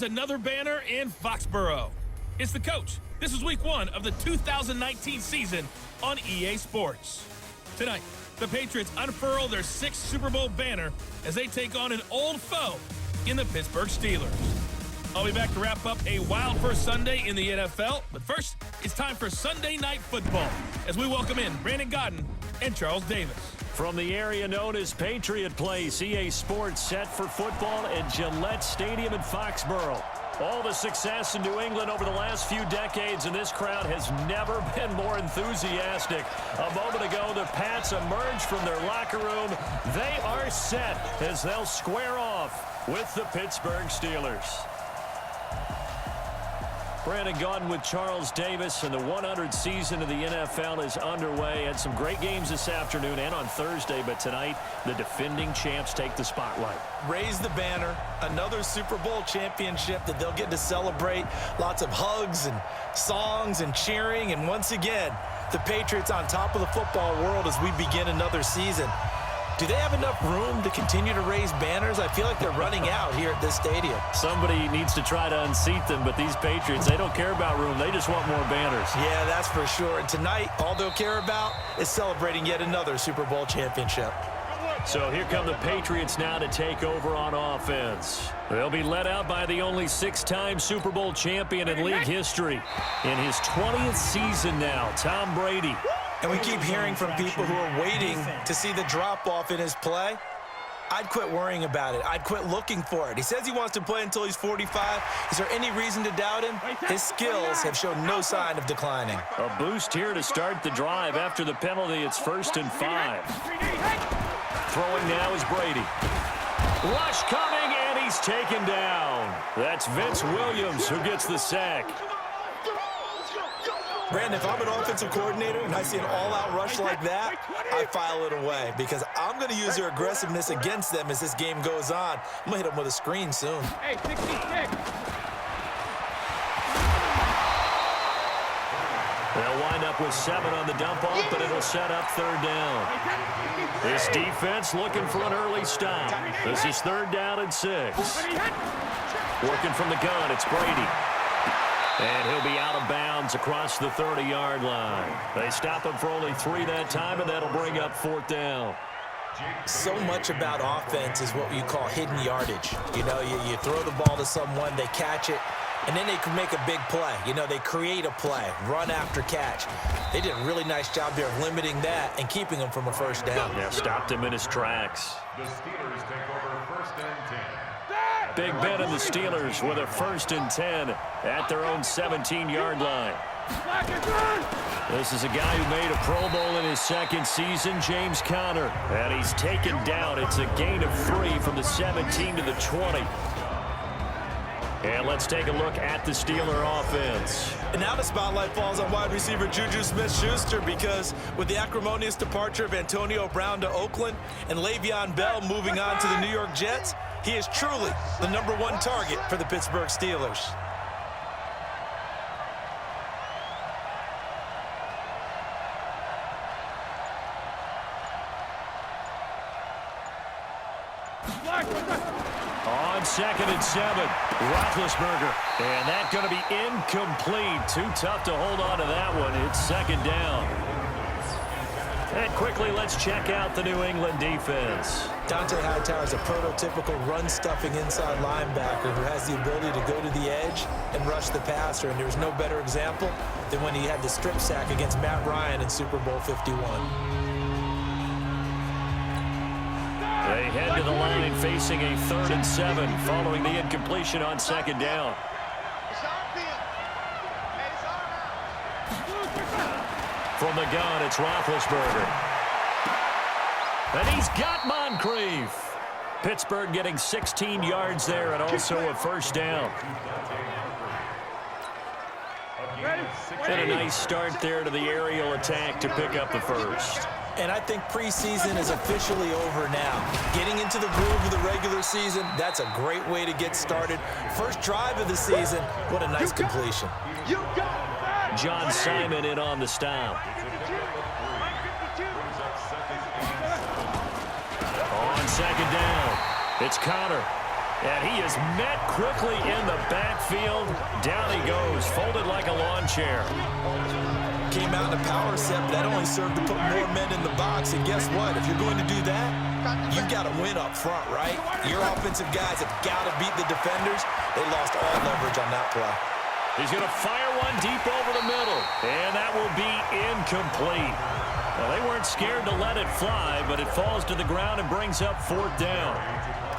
there's another banner in Foxborough. It's the coach. This is week 1 of the 2019 season on EA Sports. Tonight, the Patriots unfurl their 6th Super Bowl banner as they take on an old foe in the Pittsburgh Steelers. I'll be back to wrap up a wild first Sunday in the NFL, but first, it's time for Sunday Night Football as we welcome in Brandon Godden and Charles Davis. From the area known as Patriot Place, EA Sports set for football at Gillette Stadium in Foxborough. All the success in New England over the last few decades, and this crowd has never been more enthusiastic. A moment ago, the Pats emerged from their locker room. They are set as they'll square off with the Pittsburgh Steelers. Brandon Godden with Charles Davis, and the 100th season of the NFL is underway. Had some great games this afternoon and on Thursday, but tonight the defending champs take the spotlight. Raise the banner, another Super Bowl championship that they'll get to celebrate. Lots of hugs and songs and cheering, and once again, the Patriots on top of the football world as we begin another season. Do they have enough room to continue to raise banners? I feel like they're running out here at this stadium. Somebody needs to try to unseat them, but these Patriots, they don't care about room. They just want more banners. Yeah, that's for sure. And tonight, all they'll care about is celebrating yet another Super Bowl championship. So here come the Patriots now to take over on offense. They'll be led out by the only 6-time Super Bowl champion in league history. In his 20th season now, Tom Brady. And we keep hearing from people who are waiting to see the drop-off in his play. I'd quit worrying about it. I'd quit looking for it. He says he wants to play until he's 45. Is there any reason to doubt him? His skills have shown no sign of declining. A boost here to start the drive. After the penalty, it's 1st and 5. Throwing now is Brady. Rush coming, and he's taken down. That's Vince Williams who gets the sack. Brandon, if I'm an offensive coordinator and I see an all-out rush like that, I file it away because I'm going to use their aggressiveness against them as this game goes on. I'm going to hit them with a screen soon. Hey, 66. They'll wind up with 7 on the dump-off, but it'll set up 3rd down. This defense looking for an early stop. This is 3rd down and 6. Working from the gun, it's Brady. And he'll be out of bounds across the 30-yard line. They stop him for only 3 that time, and that'll bring up 4th down. So much about offense is what you call hidden yardage. You know, you throw the ball to someone, they catch it, and then they can make a big play. You know, they create a play, run after catch. They did a really nice job there of limiting that and keeping him from a 1st down. Yeah, stopped him in his tracks. The Steelers take over 1st and 10. Big bet on the Steelers with a 1st and 10 at their own 17-yard line. This is a guy who made a Pro Bowl in his 2nd season, James Conner. And he's taken down. It's a gain of 3 from the 17 to the 20. And let's take a look at the Steeler offense. And now the spotlight falls on wide receiver Juju Smith-Schuster because with the acrimonious departure of Antonio Brown to Oakland and Le'Veon Bell moving on to the New York Jets, he is truly the #1 target for the Pittsburgh Steelers. On 2nd and 7, Roethlisberger. And that's going to be incomplete. Too tough to hold on to that one. It's 2nd down. And quickly, let's check out the New England defense. Dante Hightower is a prototypical run-stuffing inside linebacker who has the ability to go to the edge and rush the passer. And there's no better example than when he had the strip sack against Matt Ryan in Super Bowl 51. They head to the line facing a 3rd and 7 following the incompletion on 2nd down. From the gun, it's Roethlisberger. And he's got Moncrief. Pittsburgh getting 16 yards there and also a 1st down. And a nice start there to the aerial attack to pick up the 1st. And I think preseason is officially over now. Getting into the groove of the regular season, that's a great way to get started. First drive of the season, what a nice completion. John Simon in on the stop. On 2nd down, it's Conner. And he is met quickly in the backfield. Down he goes, folded like a lawn chair. Came out in a power set, but that only served to put more men in the box. And guess what? If you're going to do that, you've got to win up front, right? Your offensive guys have got to beat the defenders. They lost all leverage on that play. He's going to fire one deep over the middle, and that will be incomplete. Well, they weren't scared to let it fly, but it falls to the ground and brings up 4th down.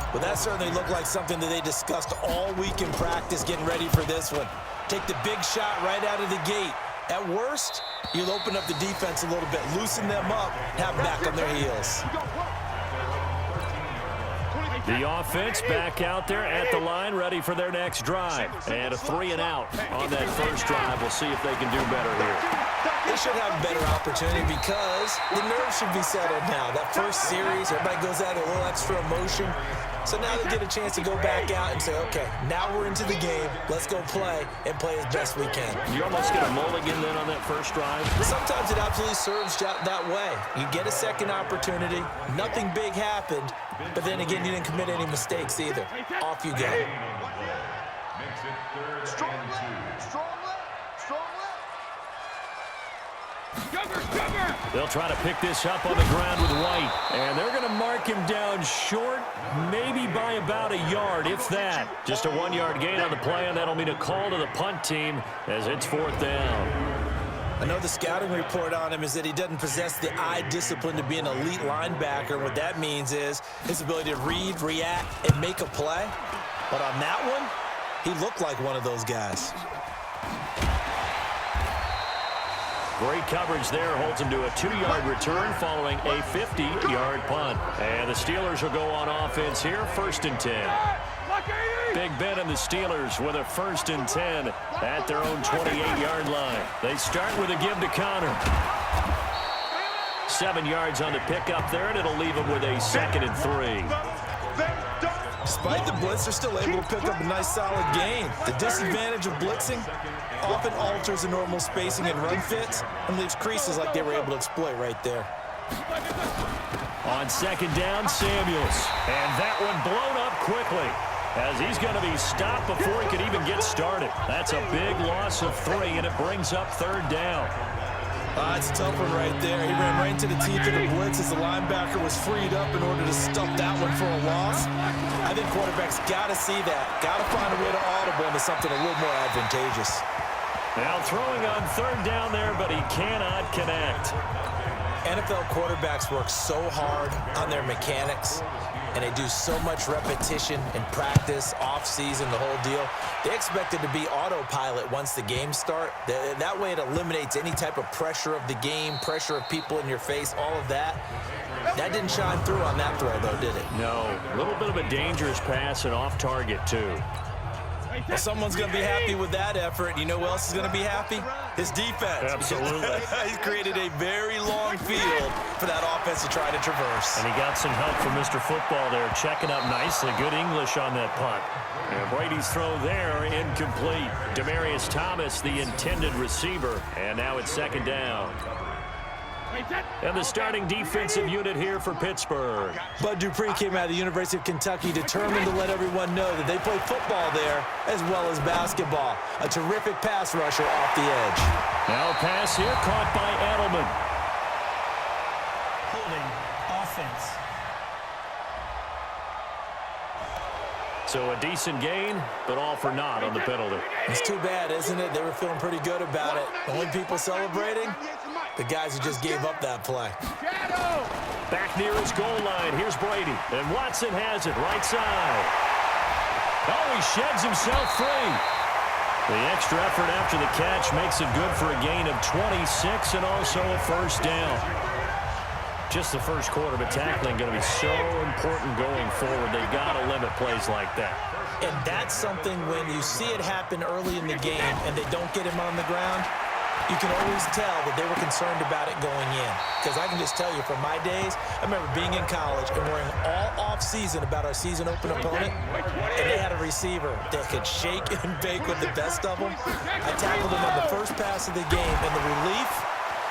Well, that certainly looked like something that they discussed all week in practice getting ready for this one. Take the big shot right out of the gate. At worst, you'll open up the defense a little bit, loosen them up, have them back on their heels. The offense back out there at the line, ready for their next drive. And a 3-and-out on that first drive. We'll see if they can do better here. They should have a better opportunity because the nerves should be settled now. That first series, everybody goes out with a little extra emotion. So now they get a chance to go back out and say, okay, now we're into the game. Let's go play and play as best we can. You almost get a mulligan then on that first drive? Sometimes it absolutely serves that way. You get a second opportunity. Nothing big happened. But then again, you didn't commit any mistakes either. Off you go. Makes it 3rd and 2. They'll try to pick this up on the ground with White. And they're going to mark him down short, maybe by about a yard, if that. Just a 1-yard gain on the play, and that'll mean a call to the punt team as it's 4th down. I know the scouting report on him is that he doesn't possess the eye discipline to be an elite linebacker. What that means is his ability to read, react, and make a play. But on that one, he looked like one of those guys. Great coverage there, holds him to a 2-yard return following a 50-yard punt. And the Steelers will go on offense here, 1st and 10. Big Ben and the Steelers with a 1st and 10 at their own 28-yard line. They start with a give to Connor. 7 yards on the pickup there, and it'll leave them with a 2nd and 3. Despite the blitz, they're still able to pick up a nice solid gain. The disadvantage of blitzing often alters the normal spacing and run fits and leaves creases like they were able to exploit right there. On 2nd down, Samuels. And that one blown up quickly as he's going to be stopped before he could even get started. That's a big loss of 3, and it brings up 3rd down. It's a tough one right there. He ran right into the teeth of the blitz as the linebacker was freed up in order to stuff that one for a loss. I think quarterbacks got to see that. Got to find a way to audible into something a little more advantageous. Now throwing on 3rd down there, but he cannot connect. NFL quarterbacks work so hard on their mechanics, and they do so much repetition and practice, off-season, the whole deal. They expect it to be autopilot once the games start. That way it eliminates any type of pressure of the game, pressure of people in your face, all of that. That didn't shine through on that throw, though, did it? No. A little bit of a dangerous pass and off target, too. Well, someone's going to be happy with that effort. You know who else is going to be happy? His defense. Absolutely. He's created a very long field for that offense to try to traverse. And he got some help from Mr. Football there, checking up nicely. Good English on that punt. And Brady's throw there, incomplete. Demaryius Thomas, the intended receiver. And now it's 2nd down. And the starting defensive unit here for Pittsburgh. Bud Dupree came out of the University of Kentucky determined to let everyone know that they play football there as well as basketball. A terrific pass rusher off the edge. Now a pass here caught by Edelman. Holding offense. So a decent gain, but all for naught on the penalty. It's too bad, isn't it? They were feeling pretty good about it. The only people celebrating, the guys who just gave up that play. Back near his goal line. Here's Brady. And Watson has it right side. Oh, he sheds himself free. The extra effort after the catch makes it good for a gain of 26 and also a 1st down. Just the first quarter, but tackling going to be so important going forward. They've got to limit plays like that. And that's something when you see it happen early in the game and they don't get him on the ground, you can always tell that they were concerned about it going in. Because I can just tell you from my days, I remember being in college and worrying all off-season about our season-open opponent, and they had a receiver that could shake and bake with the best of them. I tackled him on the first pass of the game, and the relief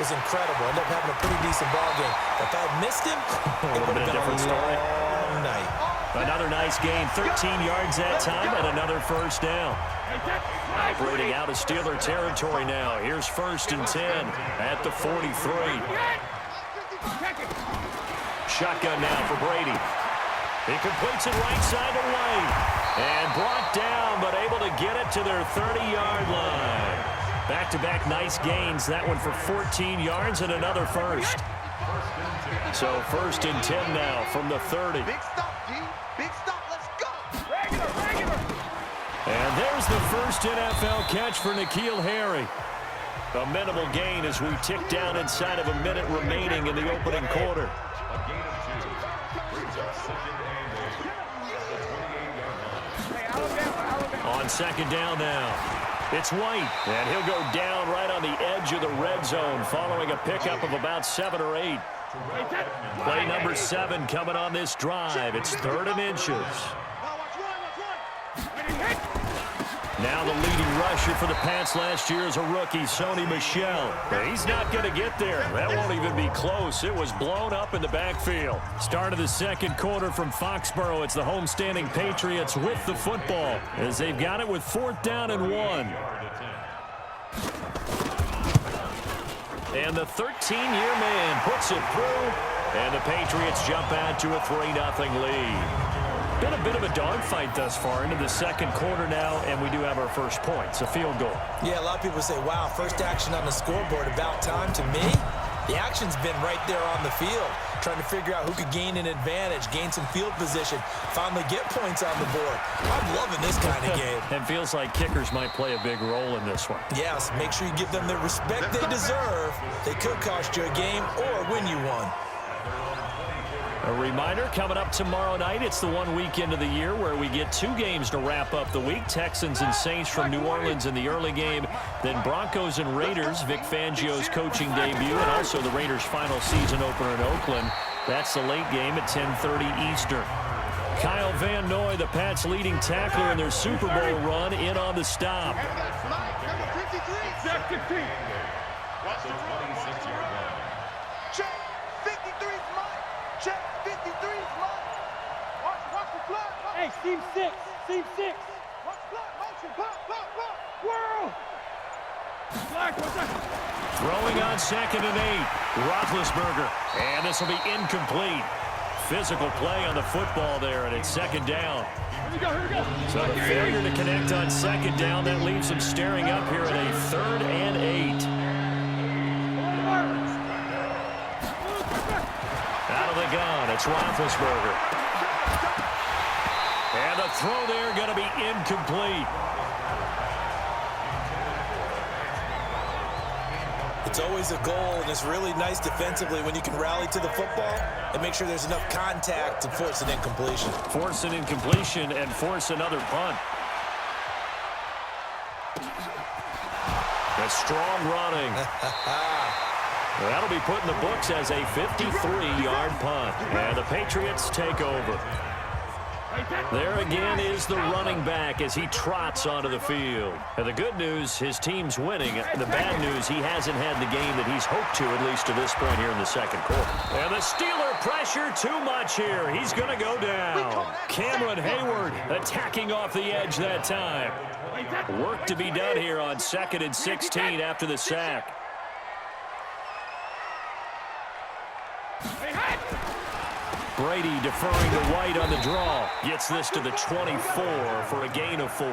was incredible. Ended up having a pretty decent ball game. If I had missed him, it would have been a long night. Another nice gain, 13 yards that time, and another first down. Operating out of Steeler territory now. Here's 1st and 10 at the 43. Shotgun now for Brady. He completes it right side to White. And brought down, but able to get it to their 30-yard line. Back-to-back nice gains. That one for 14 yards and another first. So 1st and 10 now from the 30. Big stop, G. Big stop. Let's go. And there's the first NFL catch for N'Keal Harry. A minimal gain as we tick down inside of a minute remaining in the opening quarter. A gain of 2. Brings up 2nd and 8 at the 28-yard line. On 2nd down now. It's White, and he'll go down right on the edge of the red zone following a pickup of about 7 or 8. Play number 7 coming on this drive. It's 3rd and inches. Now the leading rusher for the Pats last year is a rookie, Sony Michel. But he's not going to get there. That won't even be close. It was blown up in the backfield. Start of the second quarter from Foxborough. It's the homestanding Patriots with the football as they've got it with 4th down and 1. And the 13-year man puts it through, and the Patriots jump out to a 3-0 lead. Been a bit of a dogfight thus far into the second quarter now, and we do have our first points, a field goal. Yeah, a lot of people say, wow, first action on the scoreboard, about time. To me, the action's been right there on the field, trying to figure out who could gain an advantage, gain some field position, finally get points on the board. I'm loving this kind of game. It feels like kickers might play a big role in this one. Yes, make sure you give them the respect they deserve. They could cost you a game or win you one. A reminder, coming up tomorrow night, it's the 1 weekend of the year where we get 2 games to wrap up the week. Texans and Saints from New Orleans in the early game. Then Broncos and Raiders, Vic Fangio's coaching debut, and also the Raiders' final season opener in Oakland. That's the late game at 10:30 Eastern. Kyle Van Noy, the Pats' leading tackler in their Super Bowl run, in on the stop. So 26-yard line. Check. 53's mine. Check. 53's mine. Watch the clock. Hey, team 6. Team 6. Watch the clock. Motion. Pop. Whirl. Black, what's that? Throwing on 2nd and 8. Roethlisberger. And this will be incomplete. Physical play on the football there, and it's 2nd down. Here we go. So the failure to connect on 2nd down, that leaves them staring up here at a 3rd and 8. Out of the gun, it's Roethlisberger. And the throw there going to be incomplete. It's always a goal, and it's really nice defensively when you can rally to the football and make sure there's enough contact to force an incompletion. Force an incompletion and force another punt. A strong running. That'll be put in the books as a 53-yard punt. And the Patriots take over. There again is the running back as he trots onto the field. And the good news, his team's winning. The bad news, he hasn't had the game that he's hoped to, at least to this point here in the second quarter. And the Steeler pressure too much here. He's going to go down. Cameron Hayward attacking off the edge that time. Work to be done here on 2nd and 16 after the sack. Brady deferring to White on the draw. Gets this to the 24 for a gain of 4.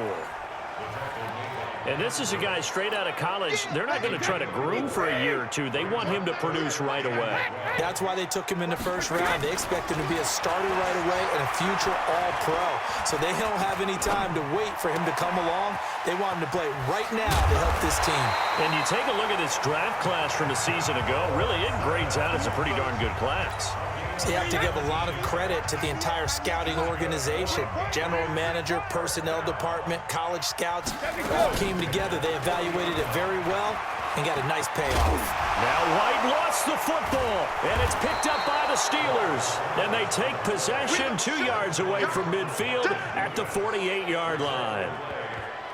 And this is a guy straight out of college. They're not going to try to groom for a year or 2. They want him to produce right away. That's why they took him in the first round. They expect him to be a starter right away and a future All-Pro. So they don't have any time to wait for him to come along. They want him to play right now to help this team. And you take a look at this draft class from a season ago. Really, it grades out as a pretty darn good class. So you have to give a lot of credit to the entire scouting organization. General manager, personnel department, college scouts, all came together. They evaluated it very well and got a nice payoff. Now White lost the football, and it's picked up by the Steelers. And they take possession 2 yards away from midfield at the 48-yard line.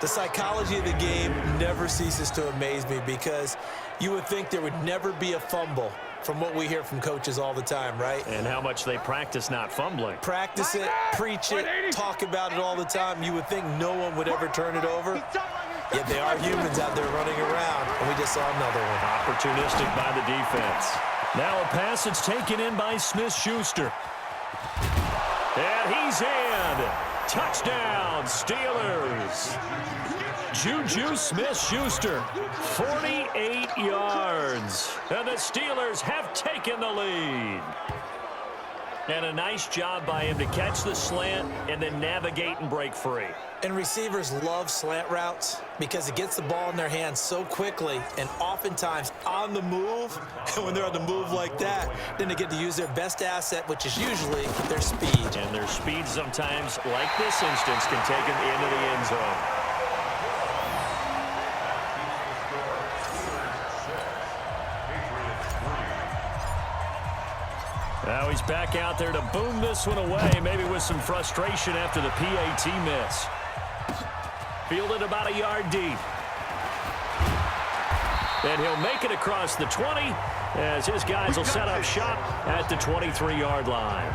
The psychology of the game never ceases to amaze me because you would think there would never be a fumble from what we hear from coaches all the time, right? And how much they practice not fumbling. Practice it, preach it, talk about it all the time. You would think no one would ever turn it over. Yet they are humans out there running around, and we just saw another one. Opportunistic by the defense. Now a pass that's taken in by Smith-Schuster. And he's in. Touchdown, Steelers. Juju Smith-Schuster, 48 yards. And the Steelers have taken the lead. And a nice job by him to catch the slant and then navigate and break free. And receivers love slant routes because it gets the ball in their hands so quickly and oftentimes on the move. And when they're on the move like that, then they get to use their best asset, which is usually their speed. And their speed sometimes, like this instance, can take them into the end zone. Now he's back out there to boom this one away, maybe with some frustration after the PAT miss. Fielded about a yard deep. And he'll make it across the 20 as his guys will set up shop at the 23-yard line.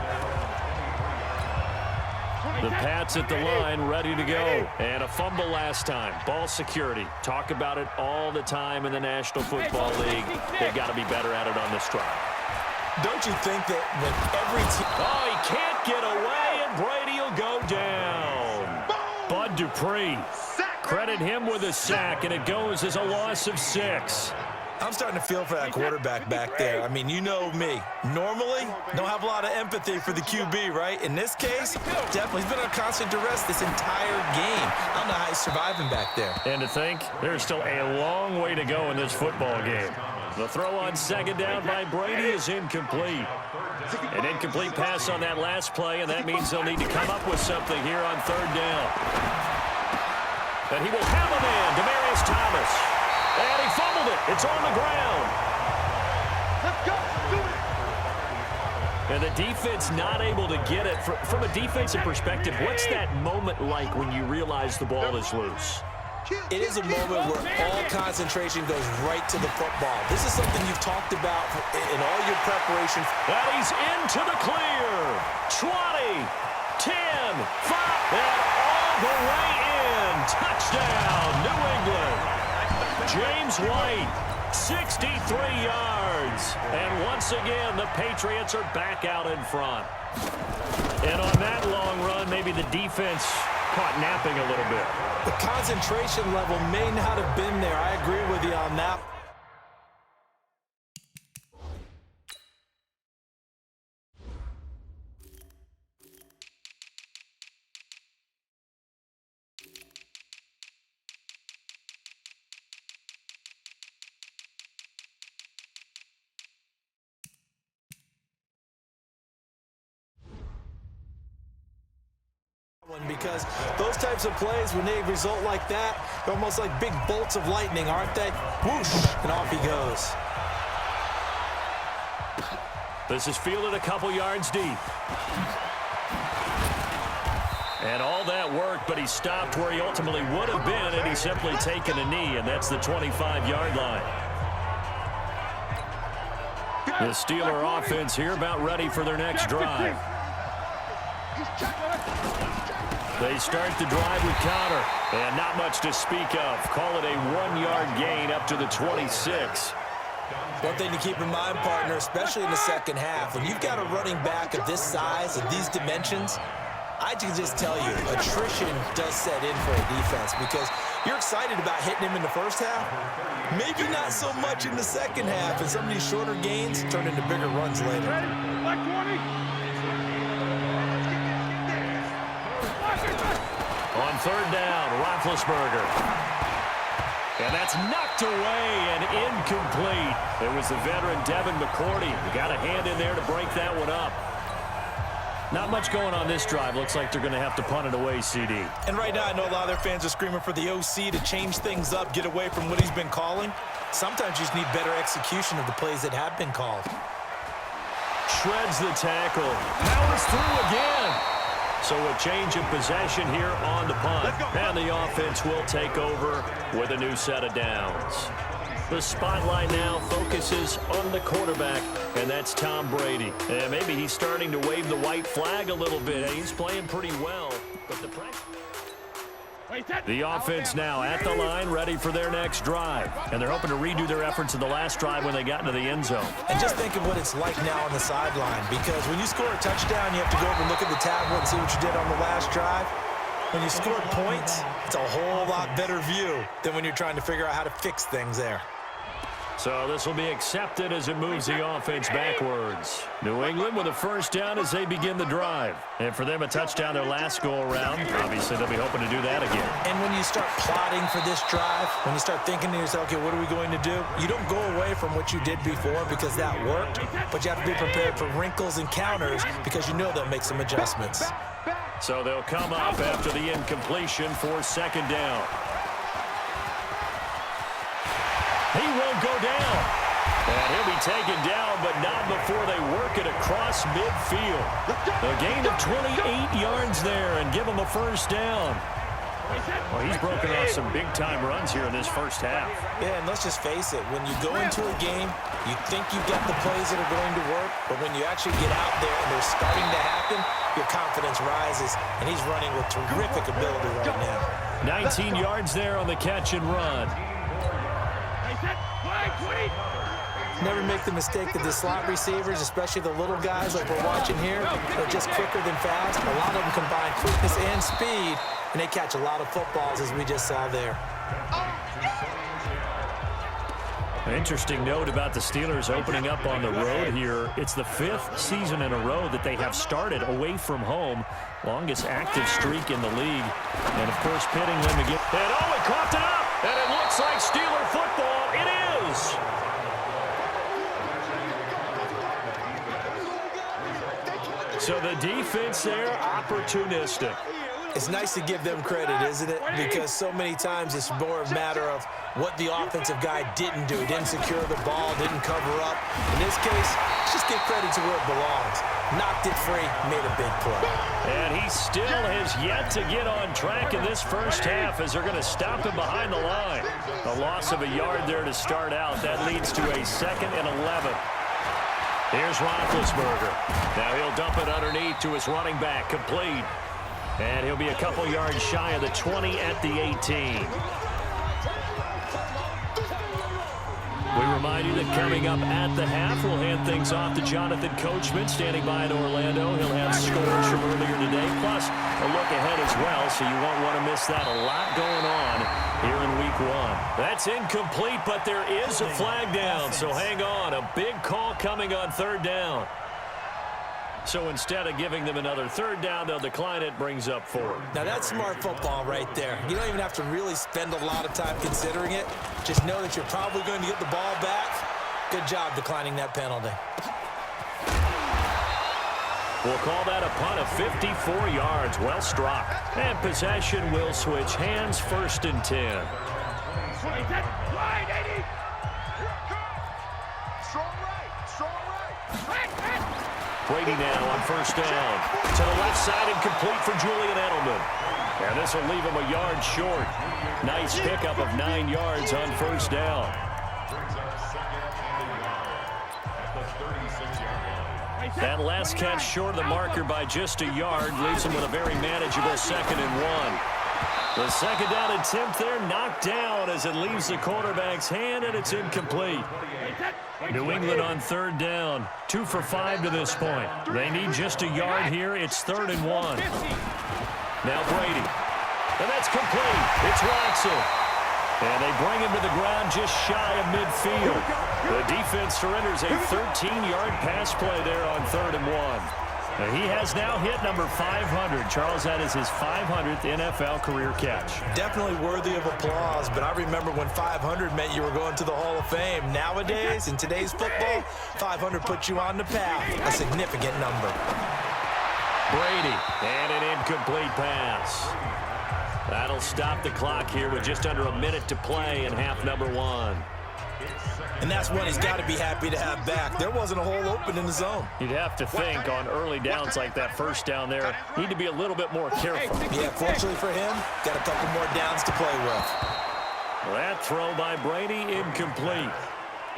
The Pats at the line, ready to go. And a fumble last time. Ball security. Talk about it all the time in the National Football League. They've got to be better at it on this drive. Don't you think that when every team... Oh, he can't get away, and Brady will go down. Bud Dupree. Credit him with a sack, and it goes as a loss of 6. I'm starting to feel for that quarterback back there. I mean, you know me. Normally, don't have a lot of empathy for the QB, right? In this case, definitely. He's been on constant duress this entire game. I don't know how he's surviving back there. And to think, there's still a long way to go in this football game. The throw on second down by Brady is incomplete. An incomplete pass on that last play, and that means they'll need to come up with something here on third down. And he will have a man, Demaryius Thomas. And he fumbled it. It's on the ground. Let's go. Do it. And the defense not able to get it. From a defensive perspective, what's that moment like when you realize the ball is loose? It is a moment where all concentration goes right to the football. This is something you've talked about in all your preparation. And he's into the clear. 20, 10, 5, and all the way in. Touchdown, New England. James White, 63 yards. And once again, the Patriots are back out in front. And on that long run, maybe the defense caught napping a little bit. The concentration level may not have been there. I agree with you on that. Because those types of plays, when they result like that, they're almost like big bolts of lightning, aren't they? Whoosh, and off he goes. This is fielded a couple yards deep. And all that worked, but he stopped where he ultimately would have been, and he's simply taken a knee, and that's the 25-yard line. The Steeler offense here about ready for their next drive. They start the drive with Connor, and not much to speak of. Call it a 1-yard gain up to the 26. One thing to keep in mind, partner, especially in the second half, when you've got a running back of this size, of these dimensions, I can just tell you, attrition does set in for a defense because you're excited about hitting him in the first half. Maybe not so much in the second half, and some of these shorter gains turn into bigger runs later. Ready? Black 20. On third down, Roethlisberger. And that's knocked away and incomplete. It was the veteran Devin McCourty. He got a hand in there to break that one up. Not much going on this drive. Looks like they're going to have to punt it away, CD. And right now, I know a lot of their fans are screaming for the OC to change things up, get away from what he's been calling. Sometimes you just need better execution of the plays that have been called. Shreds the tackle. Powers through again. So a change of possession here on the punt. And the offense will take over with a new set of downs. The spotlight now focuses on the quarterback, and that's Tom Brady. And maybe he's starting to wave the white flag a little bit. He's playing pretty well, but the pressure... The offense now at the line, ready for their next drive. And they're hoping to redo their efforts in the last drive when they got into the end zone. And just think of what it's like now on the sideline, because when you score a touchdown, you have to go over and look at the tablet and see what you did on the last drive. When you score points, it's a whole lot better view than when you're trying to figure out how to fix things there. So this will be accepted as it moves the offense backwards. New England with a first down as they begin the drive. And for them, a touchdown their last go-around. Obviously, they'll be hoping to do that again. And when you start plotting for this drive, when you start thinking to yourself, okay, what are we going to do? You don't go away from what you did before because that worked, but you have to be prepared for wrinkles and counters because you know they'll make some adjustments. So they'll come up after the incompletion for second down. He won't go down. And he'll be taken down, but not before they work it across midfield. A gain of 28 yards there and give him a first down. Well, he's broken off some big-time runs here in this first half. Yeah, and let's just face it. When you go into a game, you think you got the plays that are going to work, but when you actually get out there and they're starting to happen, your confidence rises, and he's running with terrific ability right now. 19 yards there on the catch and run. Never make the mistake that the slot receivers, especially the little guys like we're watching here, are just quicker than fast. A lot of them combine quickness and speed, and they catch a lot of footballs, as we just saw there. An interesting note about the Steelers opening up on the road here. It's the 5th season in a row that they have started away from home. Longest active streak in the league. And, of course, pitting them again. And, oh, he coughed it up! And it looks like Steeler football. It is! So the defense there, opportunistic. It's nice to give them credit, isn't it? Because so many times it's more a matter of what the offensive guy didn't do. Didn't secure the ball, didn't cover up. In this case, let's just give credit to where it belongs. Knocked it free, made a big play. And he still has yet to get on track in this first half as they're going to stop him behind the line. A loss of a yard there to start out. That leads to a 2nd and 11. Here's Roethlisberger. Now he'll dump it underneath to his running back, complete. And he'll be a couple yards shy of the 20 at the 18. We remind you that coming up at the half, we'll hand things off to Jonathan Coachman, standing by in Orlando. He'll have scores from earlier today, plus a look ahead as well, so you won't want to miss that. A lot going on here in Week 1. That's incomplete, but there is a flag down, so hang on. A big call coming on 3rd down. So instead of giving them another 3rd down, they'll decline it, brings up 4. Now that's smart football right there. You don't even have to really spend a lot of time considering it. Just know that you're probably going to get the ball back. Good job declining that penalty. We'll call that a punt of 54 yards. Well struck. And possession will switch hands, 1st and 10. Brady now on 1st down. To the left side and complete for Julian Edelman. And this will leave him a yard short. Nice pickup of 9 yards on 1st down. That last catch short of the marker by just a yard leaves him with a very manageable 2nd and 1. The 2nd down attempt there knocked down as it leaves the quarterback's hand, and it's incomplete. New England on 3rd down. 2 for 5 to this point. They need just a yard here. It's 3rd and 1. Now Brady. And that's complete. It's Watson. And they bring him to the ground just shy of midfield. The defense surrenders a 13-yard pass play there on 3rd and 1. He has now hit number 500. Charles, that is his 500th NFL career catch. Definitely worthy of applause, but I remember when 500 meant you were going to the Hall of Fame. Nowadays, in today's football, 500 puts you on the path. A significant number. Brady, and an incomplete pass. That'll stop the clock here with just under a minute to play in half number 1. And that's one he's got to be happy to have back. There wasn't a hole open in the zone. You'd have to think on early downs like that 1st down there, need to be a little bit more careful. Yeah, fortunately for him, got a couple more downs to play with. That throw by Brady incomplete.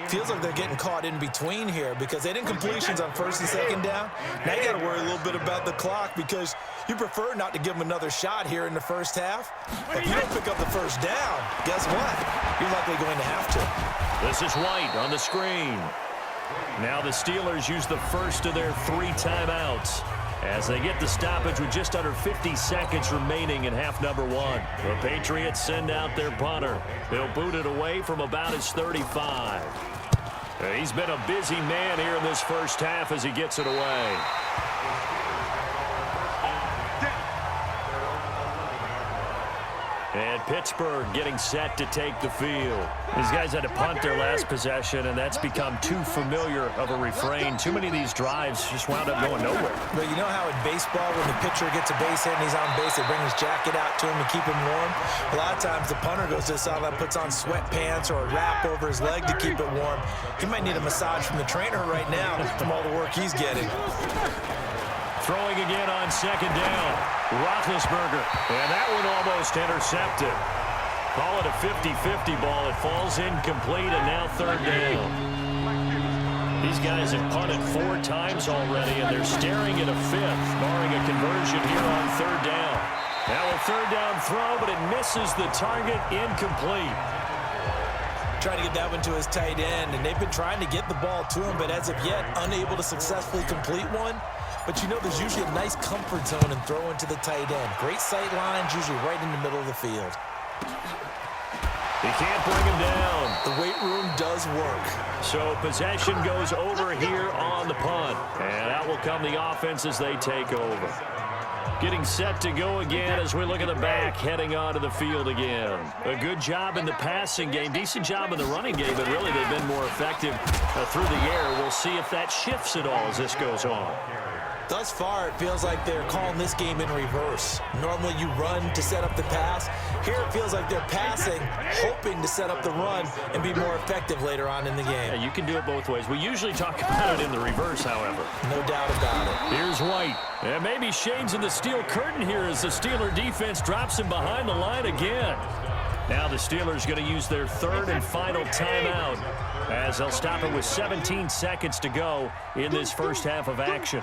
Feels like they're getting caught in between here because they didn't completions on first and second down. Now you got to worry a little bit about the clock because you prefer not to give them another shot here in the first half. But if you don't pick up the first down, guess what? You're likely going to have to. This is White on the screen. Now the Steelers use the first of their 3 timeouts as they get the stoppage with just under 50 seconds remaining in half number 1. The Patriots send out their punter. They'll boot it away from about his 35. He's been a busy man here in this first half as he gets it away. And Pittsburgh getting set to take the field. These guys had to punt their last possession, and that's become too familiar of a refrain. Too many of these drives just wound up going nowhere. But you know how in baseball, when the pitcher gets a base hit and he's on base, they bring his jacket out to him to keep him warm? A lot of times the punter goes to the sideline, puts on sweatpants or a wrap over his leg to keep it warm. He might need a massage from the trainer right now from all the work he's getting. Throwing again on second down. Roethlisberger. And that one almost intercepted. Call it a 50-50 ball. It falls incomplete, and now third down. These guys have punted 4 times already, and they're staring at a 5th, barring a conversion here on third down. Now a third down throw, but it misses the target, incomplete. Trying to get that one to his tight end, and they've been trying to get the ball to him, but as of yet, unable to successfully complete one. But you know there's usually a nice comfort zone in throwing to the tight end. Great sight lines, usually right in the middle of the field. He can't bring him down. The weight room does work. So possession goes over here on the punt. And out will come the offense as they take over. Getting set to go again as we look at the back, heading onto the field again. A good job in the passing game, decent job in the running game, but really they've been more effective through the air. We'll see if that shifts at all as this goes on. Thus far, it feels like they're calling this game in reverse. Normally you run to set up the pass. Here it feels like they're passing, hoping to set up the run and be more effective later on in the game. Yeah, you can do it both ways. We usually talk about it in the reverse, however. No doubt about it. Here's White. And maybe shades in the steel curtain here as the Steeler defense drops him behind the line again. Now the Steelers going to use their 3rd and final timeout as they'll stop it with 17 seconds to go in this first half of action.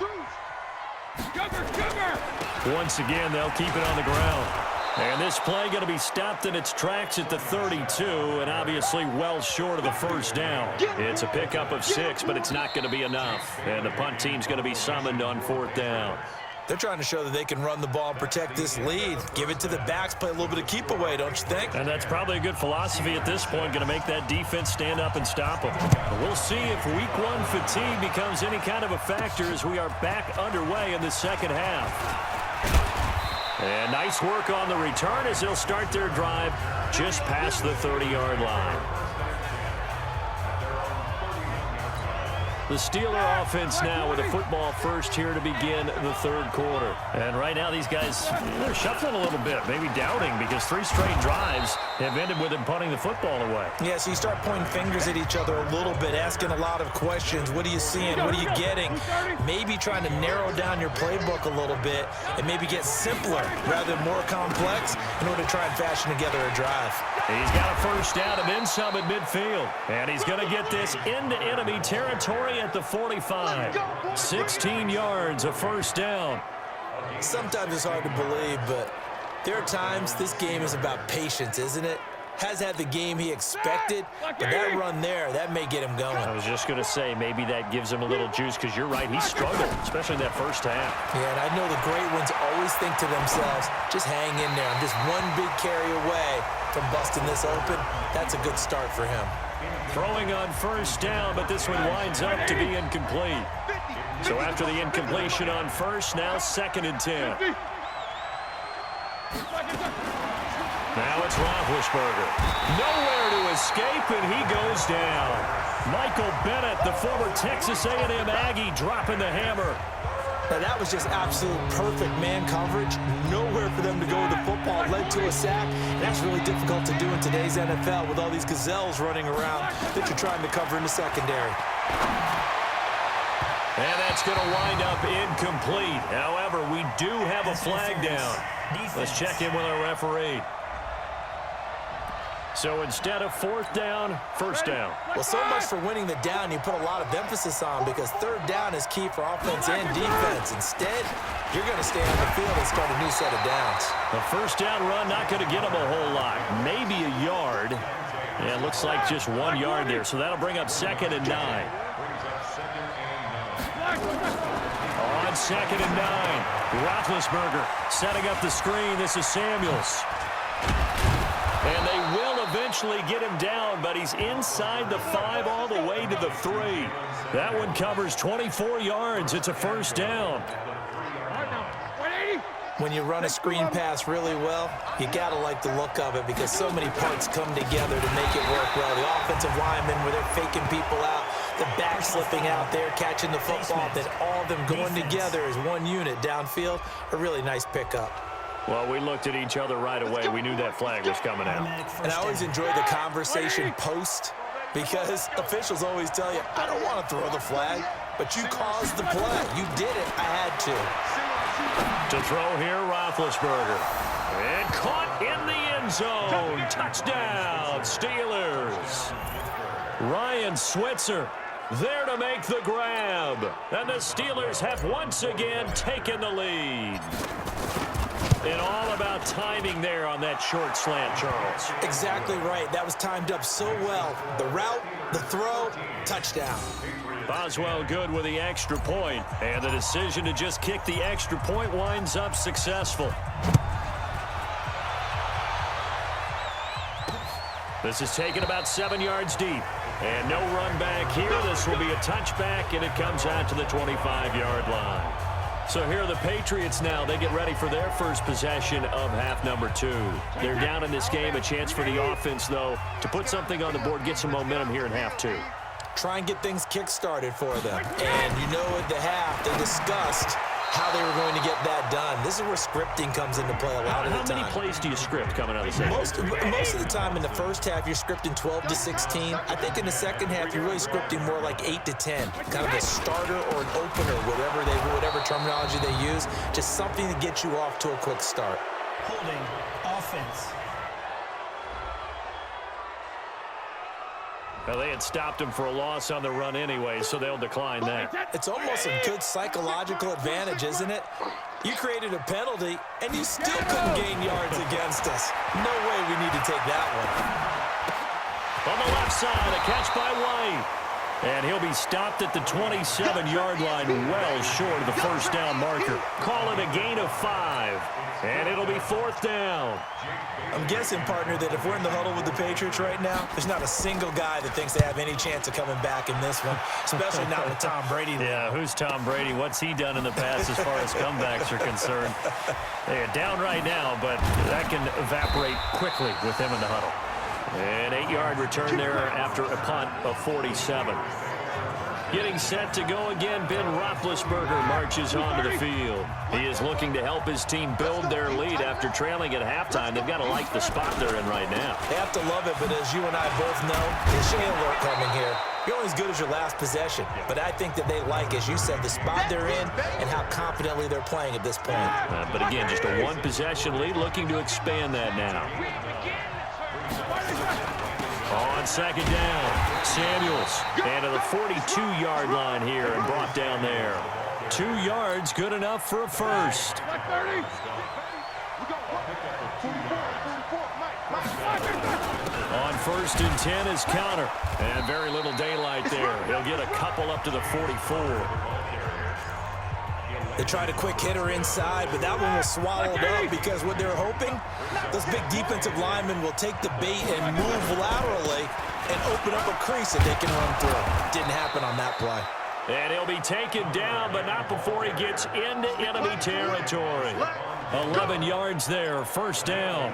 Once again, they'll keep it on the ground. And this play going to be stopped in its tracks at the 32, and obviously well short of the first down. It's a pickup of 6, but it's not going to be enough. And the punt team's going to be summoned on 4th down. They're trying to show that they can run the ball and protect this lead. Give it to the backs, play a little bit of keep away, don't you think? And that's probably a good philosophy at this point, going to make that defense stand up and stop them. But we'll see if week 1 fatigue becomes any kind of a factor as we are back underway in the second half. And nice work on the return as they'll start their drive just past the 30-yard line. The Steeler offense now with a football first here to begin the 3rd quarter. And right now these guys, they're shuffling a little bit, maybe doubting because 3 straight drives have ended with them punting the football away. Yeah, so you start pointing fingers at each other a little bit, asking a lot of questions. What are you seeing? What are you getting? Maybe trying to narrow down your playbook a little bit and maybe get simpler rather than more complex in order to try and fashion together a drive. He's got a first down and then some at midfield. And he's going to get this into enemy territory at the 45. 16 yards, a first down. Sometimes it's hard to believe, but there are times this game is about patience, isn't it? Has had the game he expected, but that run there, that may get him going. I was just going to say, maybe that gives him a little juice because you're right, he struggled, especially in that first half. Yeah, and I know the great ones always think to themselves, just hang in there. I'm just one big carry away from busting this open. That's a good start for him. Throwing on first down, but this one winds up to be incomplete. So after the incompletion on first, now 2nd and 10. Now it's Roethlisberger. Nowhere to escape, and he goes down. Michael Bennett, the former Texas A&M Aggie, dropping the hammer. Now that was just absolute perfect man coverage. Nowhere for them to go with the football. Led to a sack. And that's really difficult to do in today's NFL with all these gazelles running around that you're trying to cover in the secondary. And that's going to wind up incomplete. However, we do have a flag down. Let's check in with our referee. So instead of fourth down, first down. Well, so much for winning the down you put a lot of emphasis on, because third down is key for offense and defense. Instead, you're going to stay on the field and start a new set of downs. The first down run not going to get them a whole lot. Maybe a yard. Yeah, it looks like just 1 yard there. So that'll bring up 2nd and 9. On 2nd and 9, Roethlisberger setting up the screen. This is Samuels. And they will eventually get him down, but he's inside the 5 all the way to the 3. That one covers 24 yards. It's a first down. When you run a screen pass really well, you got to like the look of it, because so many parts come together to make it work well. The offensive linemen, where they're faking people out, the back slipping out there, catching the football, then all of them going together as one unit downfield. A really nice pickup. Well, we looked at each other right away. We knew that flag was coming out. And I always enjoy the conversation post, because officials always tell you, I don't want to throw the flag, but you caused the play. You did it. I had to. To throw here, Roethlisberger. And caught in the end zone. Touchdown, Steelers. Ryan Switzer there to make the grab. And the Steelers have once again taken the lead. And all about timing there on that short slant, Charles. Exactly right. That was timed up so well. The route, the throw, touchdown. Boswell good with the extra point, and the decision to just kick the extra point winds up successful. This is taken about 7 yards deep, and no run back here. This will be a touchback, and it comes out to the 25-yard line. So here are the Patriots now. They get ready for their first possession of half number 2. They're down in this game. A chance for the offense, though, to put something on the board, get some momentum here in half 2. Try and get things kick-started for them. And you know, at the half, they discussed how they were going to get that done. This is where scripting comes into play a lot of the time. How many plays do you script coming out of the second? Most of the time in the first half, you're scripting 12 to 16. I think in the second half, you're really scripting more like 8 to 10. Kind of a starter or an opener, whatever terminology they use. Just something to get you off to a quick start. Holding offense. Well, they had stopped him for a loss on the run anyway, so they'll decline that. It's almost a good psychological advantage, isn't it? You created a penalty, and you still couldn't gain yards against us. No way we need to take that one. On the left side, a catch by White. And he'll be stopped at the 27-yard line, well short of the first down marker. Call it a gain of 5, and it'll be fourth down. I'm guessing, partner, that if we're in the huddle with the Patriots right now, there's not a single guy that thinks they have any chance of coming back in this one, especially not with Tom Brady. Yeah, who's Tom Brady? What's he done in the past as far as comebacks are concerned? They're down right now, but that can evaporate quickly with him in the huddle. An 8-yard return there after a punt of 47. Getting set to go again, Ben Roethlisberger marches onto the field. He is looking to help his team build their lead after trailing at halftime. They've got to like the spot they're in right now. They have to love it, but as you and I both know, there's shame alert coming here. You're only as good as your last possession, but I think that they like, as you said, the spot they're in and how confidently they're playing at this point. But again, just a one-possession lead, looking to expand that now. On second down, Samuels, and to the 42-yard line here and brought down there. 2 yards, good enough for a first. On 1st and 10 is Counter, and very little daylight there. He'll get a couple up to the 44. They tried a quick hitter inside, but that one was swallowed up because what they're hoping, those big defensive linemen will take the bait and move laterally and open up a crease that they can run through. Didn't happen on that play. And he'll be taken down, but not before he gets into enemy territory. 11 yards there, first down.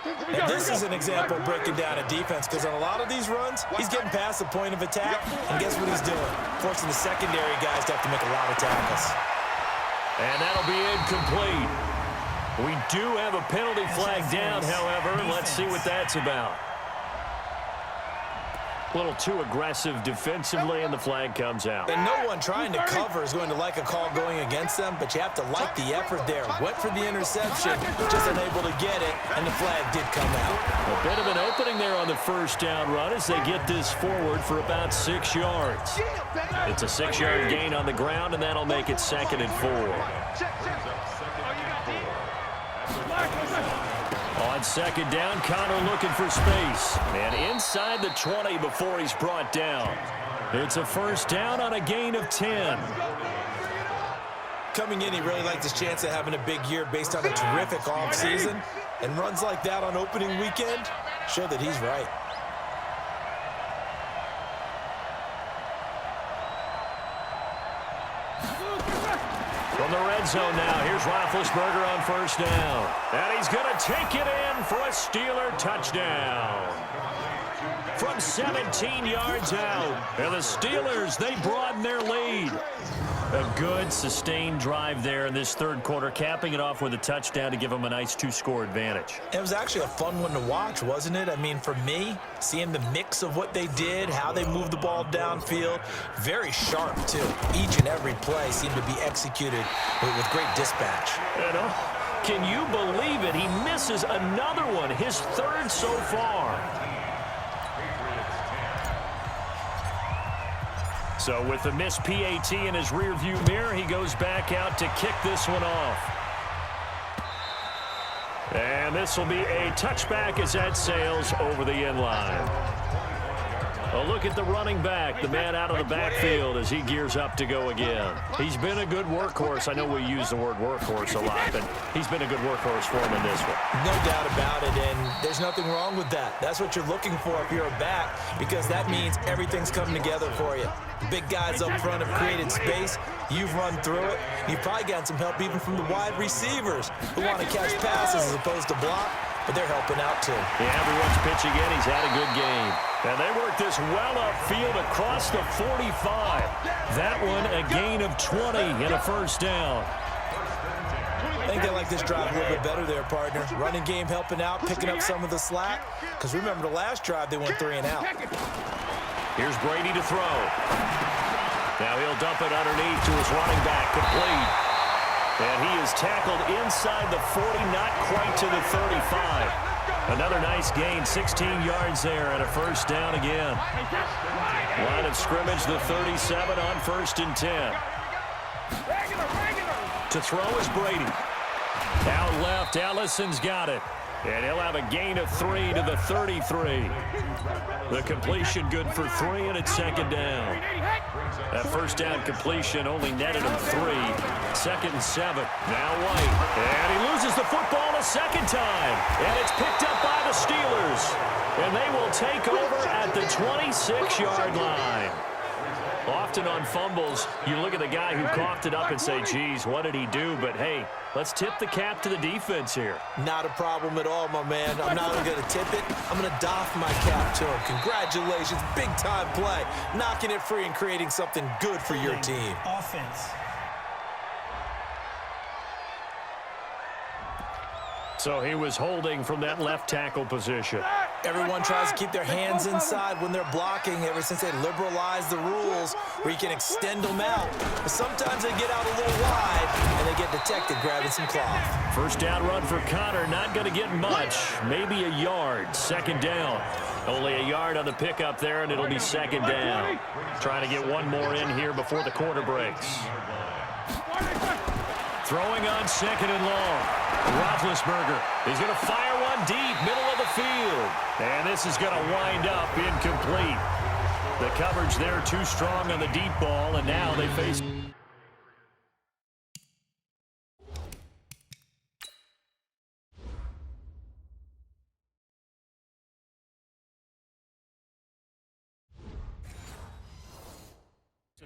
And this is an example of breaking down a defense, because on a lot of these runs, he's getting past the point of attack, and guess what he's doing? Forcing the secondary guys to have to make a lot of tackles. And that'll be incomplete. We do have a penalty flag down, however. Let's see what that's about. A little too aggressive defensively, and the flag comes out. And no one trying to cover is going to like a call going against them, but you have to like the effort there. Went for the interception, just unable to get it, and the flag did come out. A bit of an opening there on the first down run as they get this forward for about 6 yards. It's a 6-yard gain on the ground, and that'll make it 2nd and 4. On 2nd down, Connor looking for space. And inside the 20 before he's brought down. It's a first down on a gain of 10. Coming in, he really liked his chance of having a big year based on a terrific offseason. And runs like that on opening weekend show that he's right. From the red zone now, here's Roethlisberger on first down. And he's going to take it in for a Steeler touchdown. From 17 yards out. And the Steelers, they broaden their lead. A good, sustained drive there in this third quarter, capping it off with a touchdown to give them a nice 2-score advantage. It was actually a fun one to watch, wasn't it? I mean, for me, seeing the mix of what they did, how they moved the ball downfield, very sharp, too. Each and every play seemed to be executed with great dispatch. You know, can you believe it? He misses another one, his third so far. So with the missed PAT in his rearview mirror, he goes back out to kick this one off. And this will be a touchback as that sails over the end line. A look at the running back, the man out of the backfield as he gears up to go again. He's been a good workhorse. I know we use the word workhorse a lot, but he's been a good workhorse for him in this one. No doubt about it, and there's nothing wrong with that. That's what you're looking for if you're a back, because that means everything's coming together for you. Big guys up front have created space. You've run through it. You've probably gotten some help even from the wide receivers who want to catch passes as opposed to block, but they're helping out too. Yeah, everyone's pitching in. He's had a good game. And they work this well upfield across the 45. That one a gain of 20 and a first down. I think they like this drive a little bit better there, partner. Running game helping out, picking up some of the slack. Because remember the last drive, they went 3 and out. Here's Brady to throw. Now he'll dump it underneath to his running back, complete. And he is tackled inside the 40, not quite to the 35. Another nice gain, 16 yards there, and a first down again. Line of scrimmage, the 37 on 1st and 10. To throw is Brady. Out left, Allison's got it. And he'll have a gain of 3 to the 33. The completion good for 3, and it's 2nd down. That first down completion only netted him 3. 2nd and 7. Now White. And he loses the football a second time. And it's picked up by the Steelers. And they will take over at the 26-yard line. Often on fumbles, you look at the guy who coughed it up and say, geez, what did he do? But, hey, let's tip the cap to the defense here. Not a problem at all, my man. I'm not only going to tip it, I'm going to doff my cap to him. Congratulations, big-time play. Knocking it free and creating something good for your team. Offense. So he was holding from that left tackle position. Everyone tries to keep their hands inside when they're blocking ever since they liberalized the rules where you can extend them out. But sometimes they get out a little wide and they get detected grabbing some cloth. First down run for Connor, not going to get much. Maybe a yard. 2nd down. Only a yard on the pickup there, and it'll be 2nd down. Trying to get one more in here before the quarter breaks. Throwing on 2nd and long. Roethlisberger. He's going to fire one deep, middle of the field. And this is going to wind up incomplete. The coverage there too strong on the deep ball, and now they face...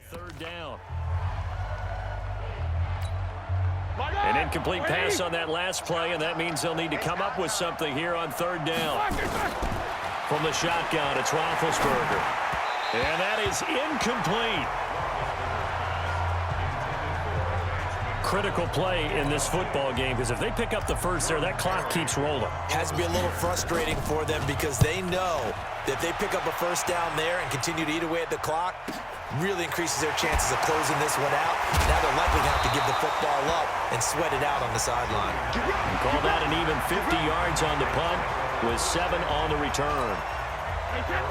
Third down. An incomplete pass on that last play, and that means they'll need to come up with something here on 3rd down. From the shotgun, it's Roethlisberger. And that is incomplete. critical play in this football game because if they pick up the first there, that clock keeps rolling. Has to be a little frustrating for them because they know that if they pick up a first down there and continue to eat away at the clock, really increases their chances of closing this one out. Now they're likely going to have to give the football up and sweat it out on the sideline. Call that an even 50 yards on the punt with 7 on the return.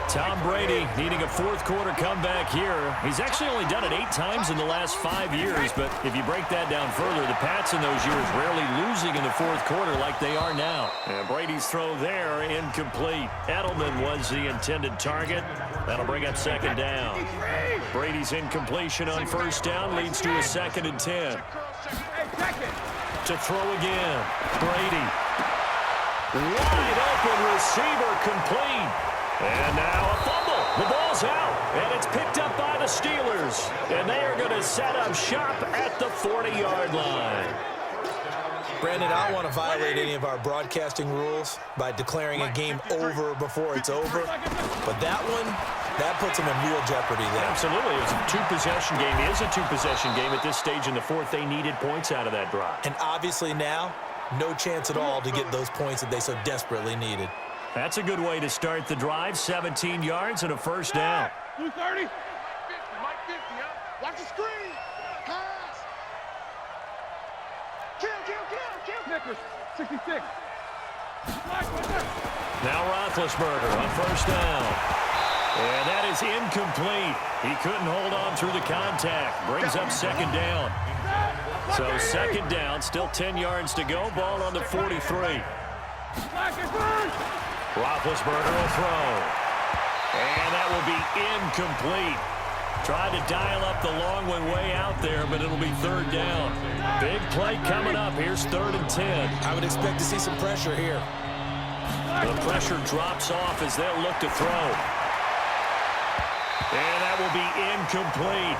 Tom Brady needing a fourth-quarter comeback here. He's actually only done it 8 times in the last 5 years, but if you break that down further, the Pats in those years rarely losing in the fourth quarter like they are now. And Brady's throw there, incomplete. Edelman was the intended target. That'll bring up second down. Brady's incompletion on first down leads to a 2nd and 10. To throw again. Brady. Wide open receiver complete. And now a fumble. The ball's out, and it's picked up by the Steelers. And they are going to set up shop at the 40-yard line. Brandon, I don't want to violate any of our broadcasting rules by declaring a game over before it's over. But that one, that puts them in real jeopardy there. Absolutely. It's a two-possession game. It is a two-possession game at this stage in the fourth. They needed points out of that drive. And obviously now, no chance at all to get those points that they so desperately needed. That's a good way to start the drive. 17 yards and a first down. 230. Mike 50, huh? Watch the screen. Pass. Kill. Snickers, 66. Now Roethlisberger on first down. And that is incomplete. He couldn't hold on through the contact. Brings up second down. So second down, still 10 yards to go. Ball on the 43. Roethlisberger will throw. And that will be incomplete. Tried to dial up the long one way out there, but it'll be third down. Big play coming up. Here's 3rd and 10. I would expect to see some pressure here. The pressure drops off as they'll look to throw. And that will be incomplete.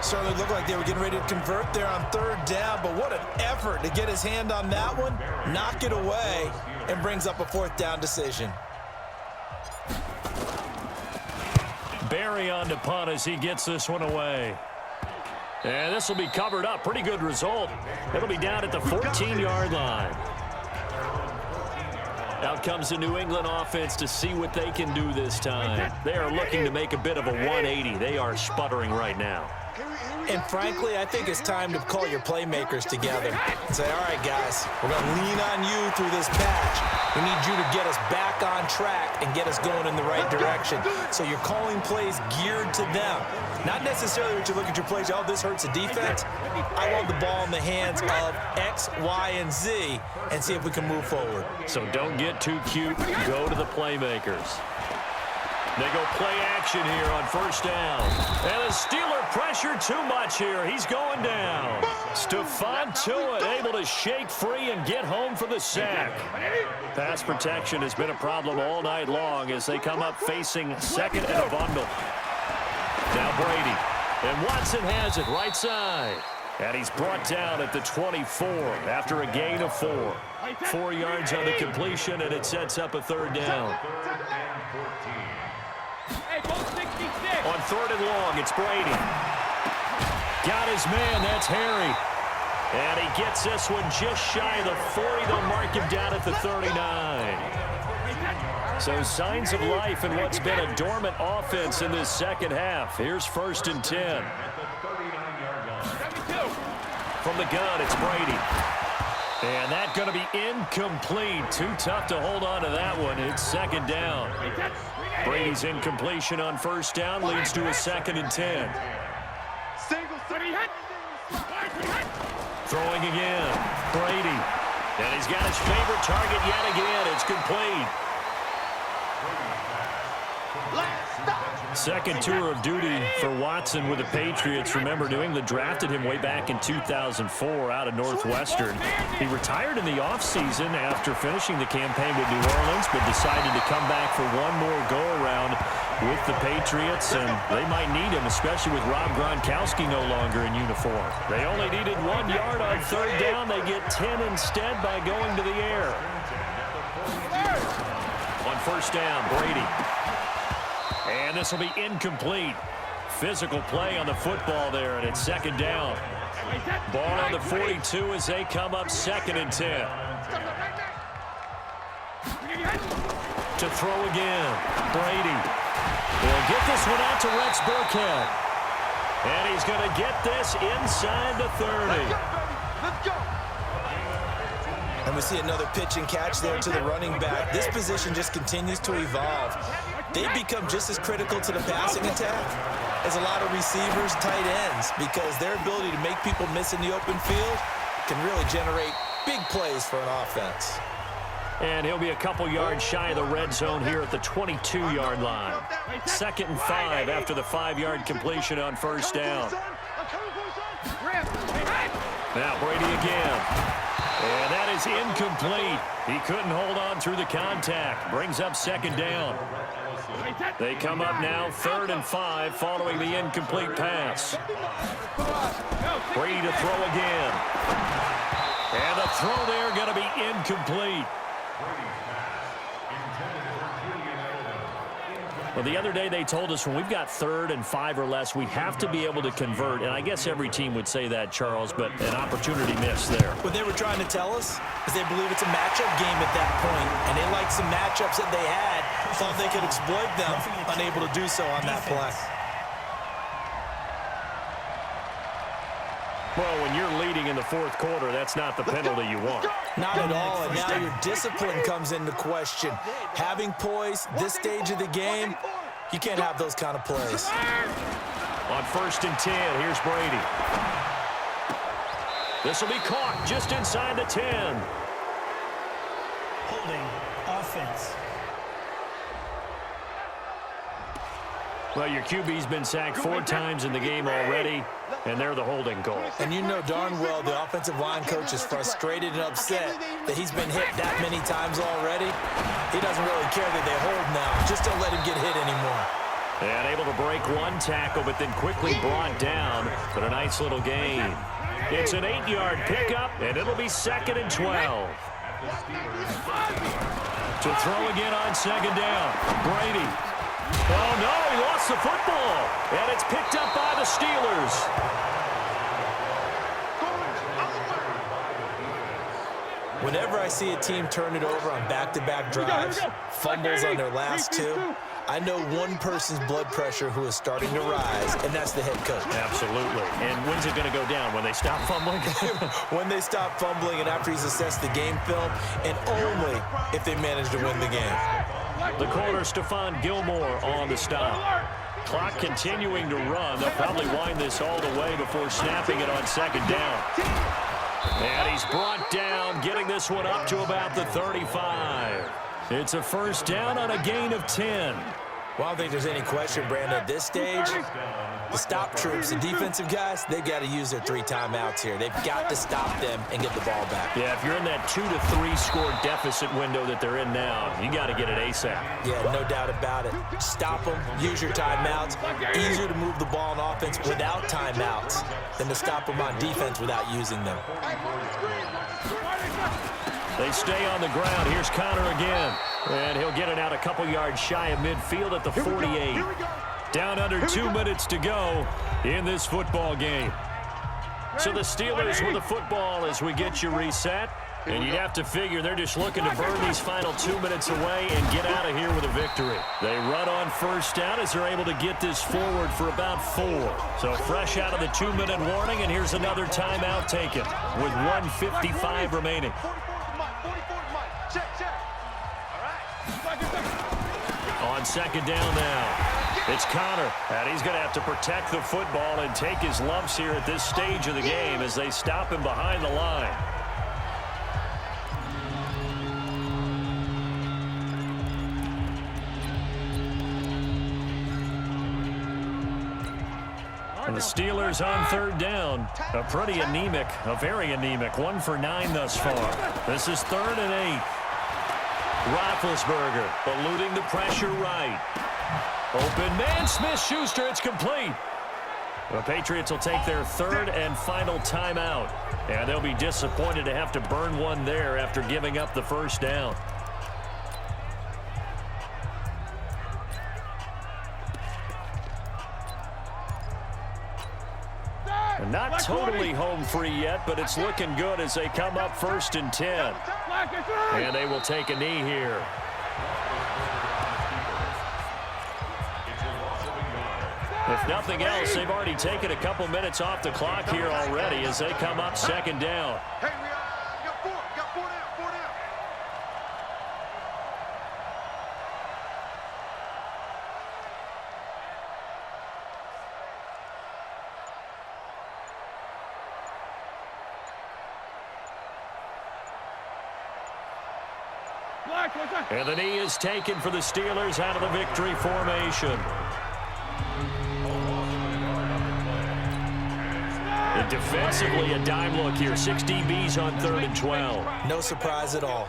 Certainly looked like they were getting ready to convert there on 3rd down, but what an effort to get his hand on that one, knock it away, and brings up a 4th down decision. Barry on to punt as he gets this one away. And this will be covered up. Pretty good result. It'll be down at the 14-yard line. Out comes the New England offense to see what they can do this time. They are looking to make a bit of a 180. They are sputtering right now. And frankly, I think it's time to call your playmakers together and say, all right, guys, we're going to lean on you through this patch. We need you to get us back on track and get us going in the right direction. So you're calling plays geared to them. Not necessarily when you look at your plays, oh, this hurts the defense. I want the ball in the hands of X, Y, and Z and see if we can move forward. So don't get too cute. Go to the playmakers. They go play action here on first down. And the Steeler pressure too much here. He's going down. Stephon Tuitt able to shake free and get home for the sack. Pass protection has been a problem all night long as they come up facing 2nd and a bundle. Now Brady. And Watson has it right side. And he's brought down at the 24 after a gain of 4. 4 yards on the completion, and it sets up a 3rd down. On 3rd and long, it's Brady. Got his man, that's Harry. And he gets this one just shy of the 40. They'll mark him down at the 39. So signs of life in what's been a dormant offense in this second half. Here's 1st and 10. From the gun, it's Brady. And that's going to be incomplete. Too tough to hold on to that one. It's 2nd down. Brady's incompletion on first down leads to a 2nd and 10. Throwing again. Brady. And he's got his favorite target yet again. It's complete. Second tour of duty for Watson with the Patriots. Remember, New England drafted him way back in 2004 out of Northwestern. He retired in the offseason after finishing the campaign with New Orleans, but decided to come back for one more go-around with the Patriots, and they might need him, especially with Rob Gronkowski no longer in uniform. They only needed 1 yard on 3rd down. They get 10 instead by going to the air. On first down, Brady. And this will be incomplete. Physical play on the football there, and it's second down. Ball on the 42 as they come up 2nd and 10. To throw again, Brady. He'll get this one out to Rex Burkhead. And he's going to get this inside the 30. Let's go. And we see another pitch and catch there to the running back. This position just continues to evolve. They become just as critical to the passing attack as a lot of receivers, tight ends, because their ability to make people miss in the open field can really generate big plays for an offense. And he'll be a couple yards shy of the red zone here at the 22-yard line. 2nd and 5 after the 5-yard completion on first down. Now Brady again. And that is incomplete. He couldn't hold on through the contact. Brings up 2nd down. They come up now 3rd and 5 following the incomplete pass. Brady to throw again. And the throw there going to be incomplete. Well, the other day they told us when we've got 3rd and 5 or less, we have to be able to convert. And I guess every team would say that, Charles, but an opportunity missed there. What they were trying to tell us is they believe it's a matchup game at that point, and they liked some matchups that they had, thought they could exploit them, unable to do so on that play. Well, when you're leading in the 4th quarter, that's not the penalty you want. Not at all, and now your discipline comes into question. Having poise, this stage of the game, you can't have those kind of plays. On 1st and 10, here's Brady. This will be caught just inside the 10. Holding offense. Well, your QB's been sacked 4 times in the game already, and they're the holding goal. And you know darn well the offensive line coach is frustrated and upset that he's been hit that many times already. He doesn't really care that they hold now. Just don't let him get hit anymore. And able to break one tackle, but then quickly brought down. But a nice little gain. It's an 8-yard pickup, and it'll be 2nd and 12. To throw again on 2nd down. Brady. Oh, no, he lost the football. And it's picked up by the Steelers. Whenever I see a team turn it over on back-to-back drives, fumbles on their last 2, I know one person's blood pressure who is starting to rise, and that's the head coach. Absolutely. And when's it going to go down? When they stop fumbling? When they stop fumbling and after he's assessed the game film, and only if they manage to win the game. The corner, Stephon Gilmore on the stop. Clock continuing to run. They'll probably wind this all the way before snapping it on 2nd down. And he's brought down, getting this one up to about the 35. It's a 1st down on a gain of 10. Well, I don't think there's any question, Brandon, at this stage, the stop troops, the defensive guys, they've got to use their 3 timeouts here. They've got to stop them and get the ball back. Yeah, if you're in that 2 to 3 score deficit window that they're in now, you got to get it ASAP. Yeah, no doubt about it. Stop them, use your timeouts. Easier to move the ball on offense without timeouts than to stop them on defense without using them. They stay on the ground. Here's Connor again. And he'll get it out a couple yards shy of midfield at the 48. Down under 2 minutes to go in this football game. So the Steelers with the football as we get you reset. And you'd have to figure they're just looking to burn these final 2 minutes away and get out of here with a victory. They run on 1st down as they're able to get this forward for about 4. So fresh out of the 2-minute warning, and here's another timeout taken with 1:55 remaining. On 2nd down now. It's Connor, and he's going to have to protect the football and take his lumps here at this stage of the game as they stop him behind the line. And the Steelers on 3rd down. A pretty anemic, a very anemic 1 for 9 thus far. This is 3rd and 8. Roethlisberger eluding the pressure right. Open man, Smith-Schuster, it's complete. The Patriots will take their 3rd and final timeout. And they'll be disappointed to have to burn one there after giving up the 1st down. Not totally home free yet, but it's looking good as they come up 1st and 10. And they will take a knee here. If nothing else, they've already taken a couple minutes off the clock here already as they come up 2nd down. Hey, we got four. Got four down. Four down. And the knee is taken for the Steelers out of the victory formation. And defensively, a dime look here. 6 DBs on 3rd and 12. No surprise at all.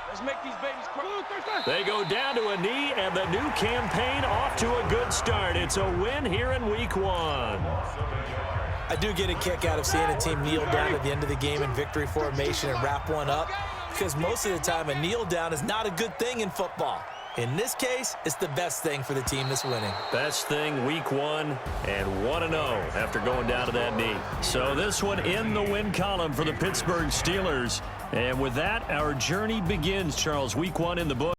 Let's make these babies cry. They go down to a knee, and the new campaign off to a good start. It's a win here in Week 1. I do get a kick out of seeing a team kneel down at the end of the game in victory formation and wrap one up, because most of the time a kneel down is not a good thing in football. In this case, it's the best thing for the team that's winning. Best thing Week 1 and 1-0 after going down to that knee. So this one in the win column for the Pittsburgh Steelers. And with that, our journey begins, Charles. Week 1 in the book.